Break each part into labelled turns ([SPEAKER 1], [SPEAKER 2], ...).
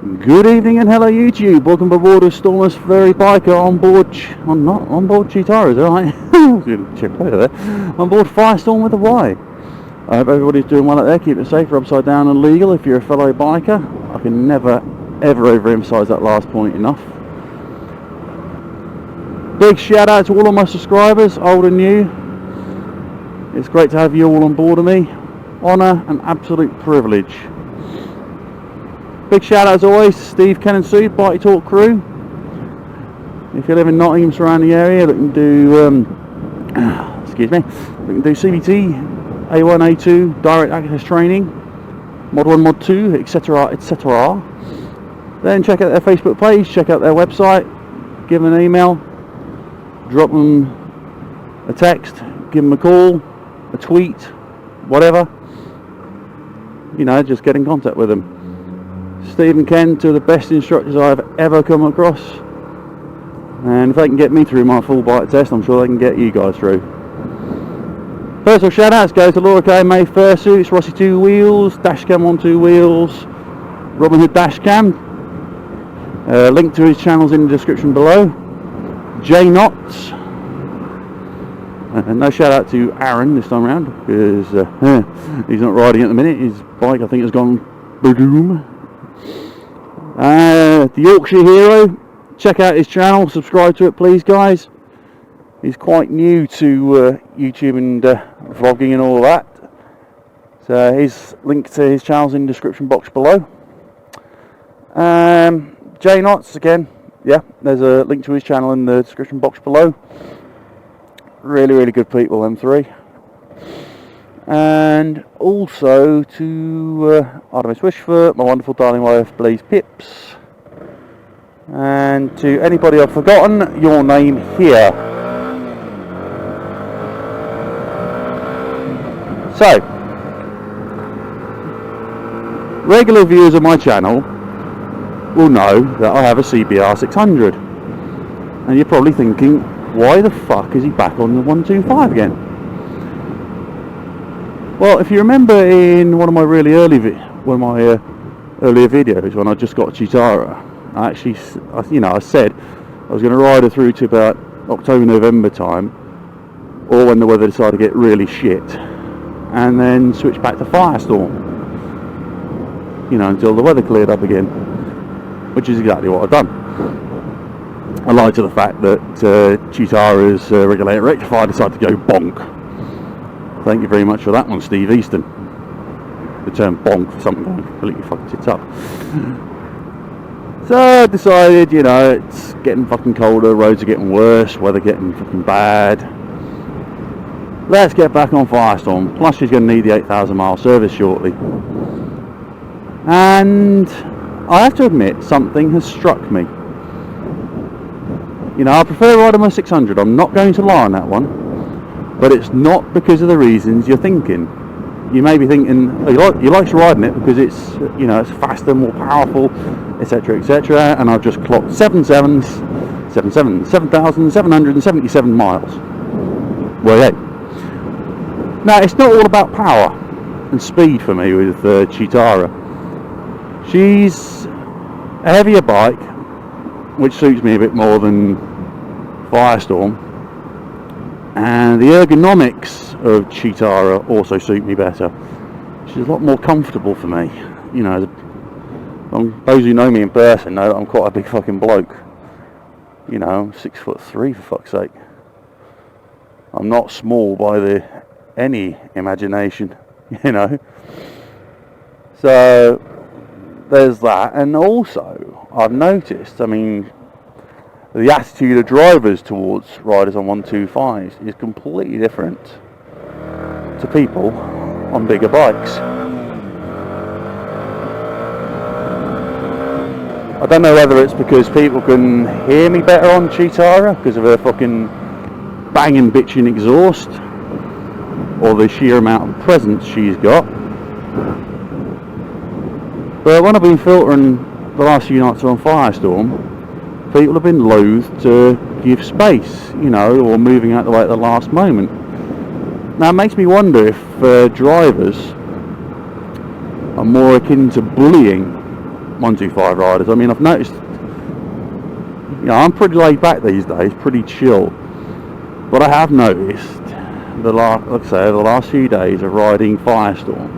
[SPEAKER 1] Good evening and hello YouTube. Welcome aboard a Stormus-Furry biker on board. I'm not on board Cheetara, is that right? Check over there. On board Fyrestorm with a Y. I hope everybody's doing well out there. Keep it safe, or upside down and legal if you're a fellow biker. I can never ever overemphasize that last point enough. Big shout out to all of my subscribers, old and new. It's great to have you all on board of me. Honour and absolute privilege. Big shout out as always to Steve, Ken and Sue, Party Talk crew. If you live in Nottingham surrounding area, looking to do excuse me, looking to do CBT, A1, A2, direct access training, Mod 1, Mod 2, etc, etc, then check out their Facebook page, check out their website, give them an email, drop them a text, give them a call, a tweet, whatever, you know, just get in contact with them. Steve and Ken, two of the best instructors I've ever come across, and if they can get me through my full bike test, I'm sure they can get you guys through. Personal shout outs goes to Laura K, May Fursuits, Rossi 2 Wheels, Dashcam on 2 Wheels, Robin Hood Dashcam. Link to his channels in the description below. J Knots. No shout out to Aaron this time around because he's not riding at the minute. His bike I think has gone boom. The Yorkshire Hero, check out his channel, subscribe to it please guys. He's quite new to YouTube and vlogging and all that, so his link to his channel's in the description box below. J Knots again, yeah, there's a link to his channel in the description box below. Really good people, them three. And also to Artemis Wishfoot, my wonderful darling wife Blaze Pips, and to anybody I've forgotten, your name here. So, regular viewers of my channel will know that I have a CBR 600, and you're probably thinking, why the fuck is he back on the 125 again? Well, if you remember in one of my really earlier videos when I just got a Cheetara, I actually, I said I was going to ride her through to about October, November time, or when the weather decided to get really shit, and then switch back to Fyrestorm, until the weather cleared up again, which is exactly what I've done. I lied to the fact that Cheetara's regulator rectifier decided to go bonk. Thank you very much for that one, Steve Easton. The term bonk for something going completely fucking tits up. So I decided, it's getting fucking colder, roads are getting worse, weather getting fucking bad. Let's get back on Fyrestorm. Plus she's going to need the 8,000 mile service shortly. And I have to admit, something has struck me. I prefer riding my 600, I'm not going to lie on that one. But it's not because of the reasons you're thinking. You may be thinking, oh, you like riding it because it's, it's faster, more powerful, etc, etc. And I've just clocked 7,777 miles. Well, yeah. Now, it's not all about power and speed for me with Cheetara. She's a heavier bike, which suits me a bit more than Fyrestorm. And the ergonomics of Cheetara also suit me better. She's a lot more comfortable for me. Those who know me in person know that I'm quite a big fucking bloke. I'm 6'3" for fuck's sake. I'm not small by any imagination, So there's that, and also I've noticed, the attitude of drivers towards riders on 125s is completely different to people on bigger bikes. I don't know whether it's because people can hear me better on Cheetara because of her fucking banging bitching exhaust, or the sheer amount of presence she's got. But when I've been filtering the last few nights on Fyrestorm, people have been loath to give space, or moving out the way at the last moment. Now it makes me wonder if drivers are more akin to bullying 125 riders. I mean, I've noticed, you know, I'm pretty laid back these days, pretty chill. But I have noticed the last few days of riding Fyrestorm,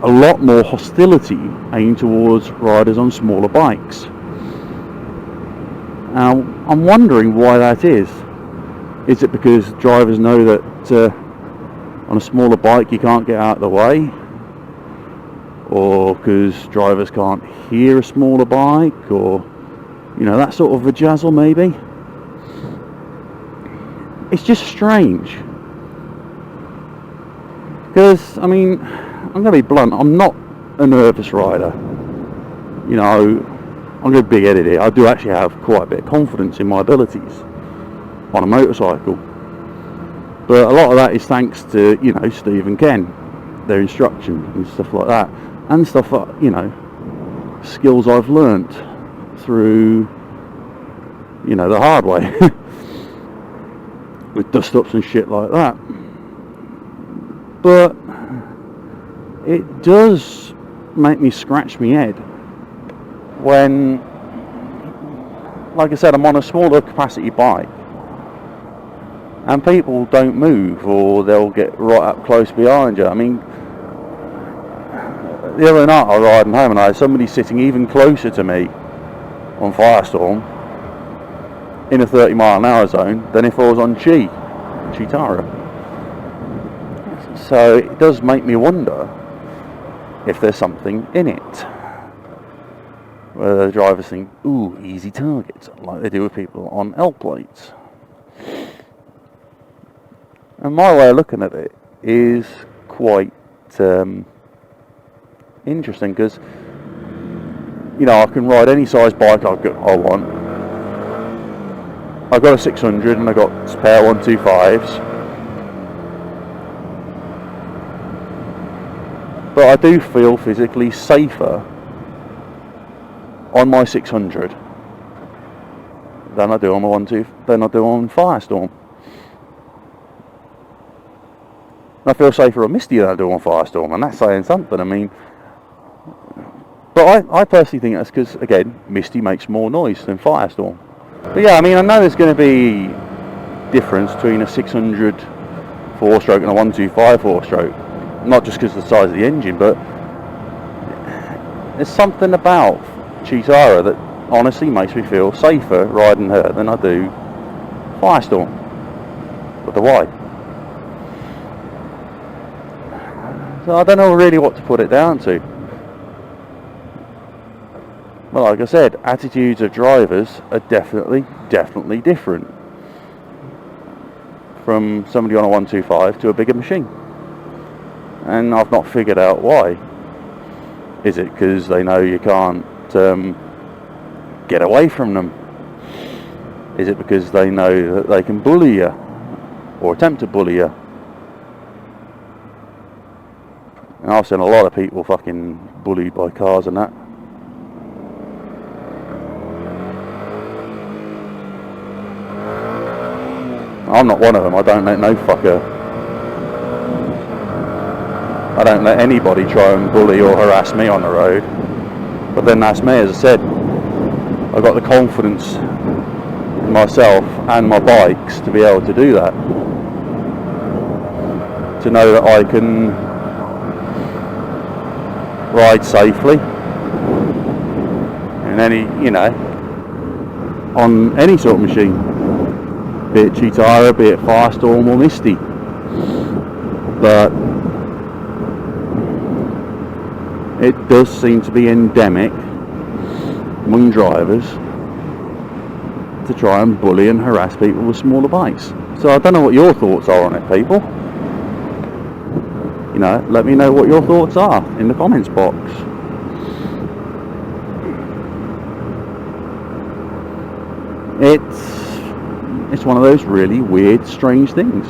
[SPEAKER 1] a lot more hostility aimed towards riders on smaller bikes. Now, I'm wondering why that is. Is it because drivers know that on a smaller bike you can't get out of the way? Or because drivers can't hear a smaller bike? Or, you know, that sort of a jazzle maybe? It's just strange. Because, I mean, I'm going to be blunt, I'm not a nervous rider. You know, I'm going to be big-headed here. I do actually have quite a bit of confidence in my abilities on a motorcycle. But a lot of that is thanks to, you know, Steve and Ken, their instruction and stuff like that. And stuff that, you know, skills I've learnt through, you know, the hard way. With dust-ups and shit like that. But it does make me scratch my head when, like I said, I'm on a smaller capacity bike and people don't move, or they'll get right up close behind you. I mean, the other night I was riding home and I had somebody sitting even closer to me on Fyrestorm in a 30-mile-an-hour zone than if I was on Cheetara. So it does make me wonder if there's something in it. Where the drivers think, ooh, easy targets, like they do with people on L plates. And my way of looking at it is quite interesting, because, you know, I can ride any size bike I want. I've got a 600 and I've got spare 125s. But I do feel physically safer on my 600 than I do on my than I do on Fyrestorm. I feel safer on Misty than I do on Fyrestorm, and that's saying something. I mean, but I personally think that's because, again, Misty makes more noise than Fyrestorm. But yeah, I mean, I know there's going to be difference between a 600 4-stroke and a 125 4-stroke. Not just because of the size of the engine, but there's something about Cheetara that honestly makes me feel safer riding her than I do Fyrestorm with the Y. So I don't know really what to put it down to. Well, like I said, attitudes of drivers are definitely different from somebody on a 125 to a bigger machine. And I've not figured out why. Is it because they know you can't get away from them? Is it because they know that they can bully you or attempt to bully you? And I've seen a lot of people fucking bullied by cars and that. I'm not one of them. I don't let no fucker. I don't let anybody try and bully or harass me on the road. But then that's me, as I said. I've got the confidence in myself and my bikes to be able to do that. To know that I can ride safely in any, you know, on any sort of machine. Be it Cheetara, be it Fyrestorm or Misty. But it does seem to be endemic among drivers to try and bully and harass people with smaller bikes. So I don't know what your thoughts are on it, people. You know, let me know what your thoughts are in the comments box. It's one of those really weird, strange things.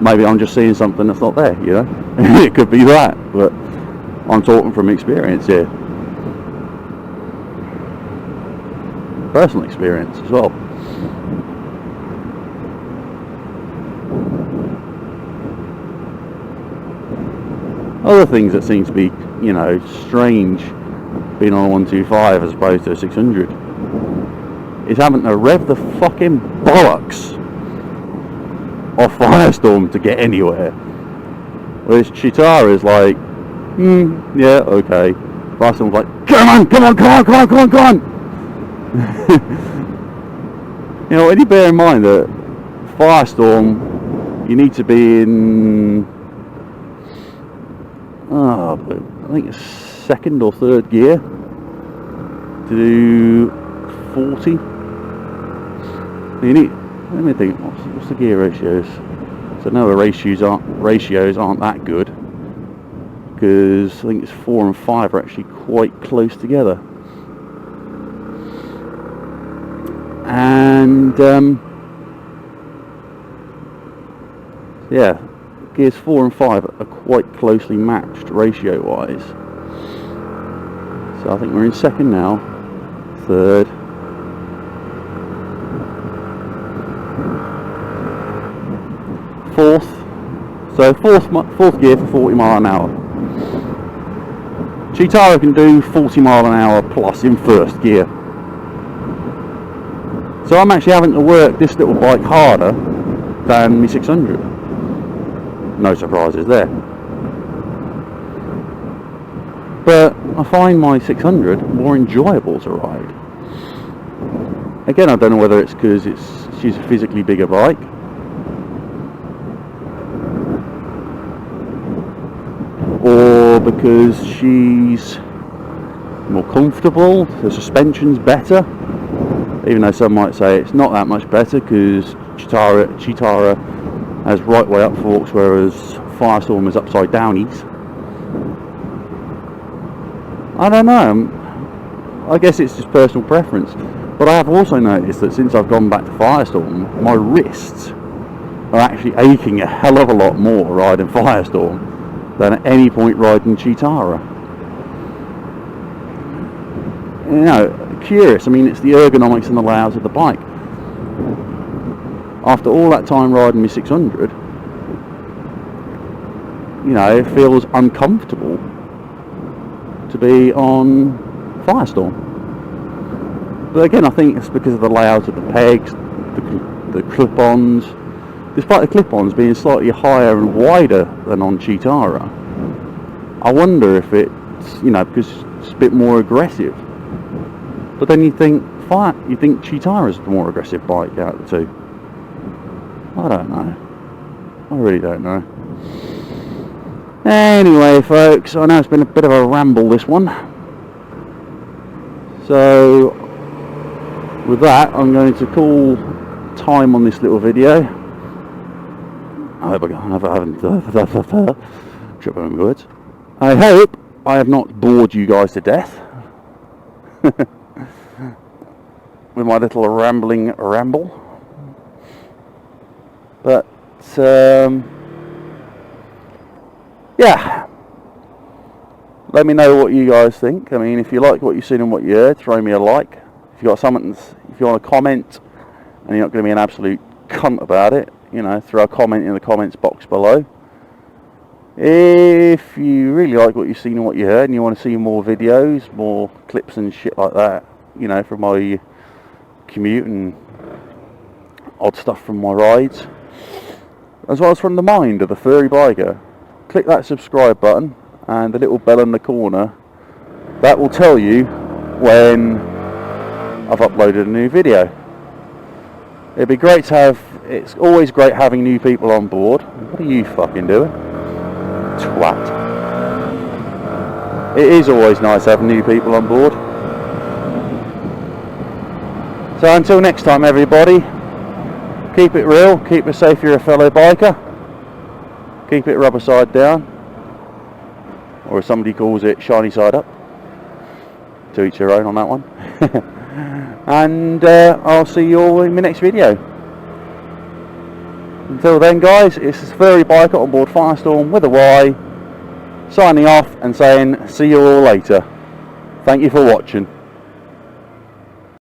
[SPEAKER 1] Maybe I'm just seeing something that's not there, you know. It could be that, but I'm talking from experience here. Personal experience as well. Other things that seem to be, you know, strange being on a 125 as opposed to a 600 is having to rev the fucking bollocks off Fyrestorm to get anywhere. Whereas Cheetara is like, yeah, okay. Fyrestorm's like, come on. You know, when you bear in mind that Fyrestorm, you need to be in, I think it's second or third gear to do 40. You need, let me think, what's the gear ratios? So I know the ratios aren't that good, because I think it's 4 and 5 are actually quite close together. And yeah, gears 4 and 5 are quite closely matched ratio wise. So I think we're in second now, third, fourth. So fourth gear for 40 mile an hour. Cheetara can do 40 mile an hour plus in first gear. So I'm actually having to work this little bike harder than my 600. No surprises there. But I find my 600 more enjoyable to ride. Again, I don't know whether it's because she's a physically bigger bike, or because she's more comfortable, the suspension's better, even though some might say it's not that much better because Cheetara has right way up forks, whereas Fyrestorm is upside downies. I don't know, I guess it's just personal preference, but I have also noticed that since I've gone back to Fyrestorm, my wrists are actually aching a hell of a lot more riding Fyrestorm than at any point riding Cheetara. You know, curious, I mean, it's the ergonomics and the layouts of the bike. After all that time riding my 600, you know, it feels uncomfortable to be on Fyrestorm. But again, I think it's because of the layout of the pegs, the clip-ons. Despite the clip-ons being slightly higher and wider than on Cheetara, I wonder if it's, you know, because it's a bit more aggressive. But then you think Cheetara's the more aggressive bike out of the two. I don't know. I really don't know. Anyway, folks, I know it's been a bit of a ramble, this one. So, with that, I'm going to call time on this little video. I hope I haven't tripped over my words. I hope I have not bored you guys to death with my little rambling ramble. But yeah, let me know what you guys think. I mean, if you like what you've seen and what you heard, throw me a like. If you got something, if you want to comment and you're not going to be an absolute cunt about it, you know, throw a comment in the comments box below. If you really like what you've seen and what you heard and you want to see more videos, more clips and shit like that, you know, from my commute and odd stuff from my rides, as well as from the mind of the furry biker, click that subscribe button and the little bell in the corner. That will tell you when I've uploaded a new video. It'd be great to have, it's always great having new people on board. What are you fucking doing? Twat. It is always nice having new people on board. So until next time, everybody, keep it real, keep it safe if you're a fellow biker, keep it rubber side down, or as somebody calls it, shiny side up. To each your own on that one. And I'll see you all in my next video. Until then, guys, it's this furry biker on board Fyrestorm with a Y, signing off and saying see you all later. Thank you for watching.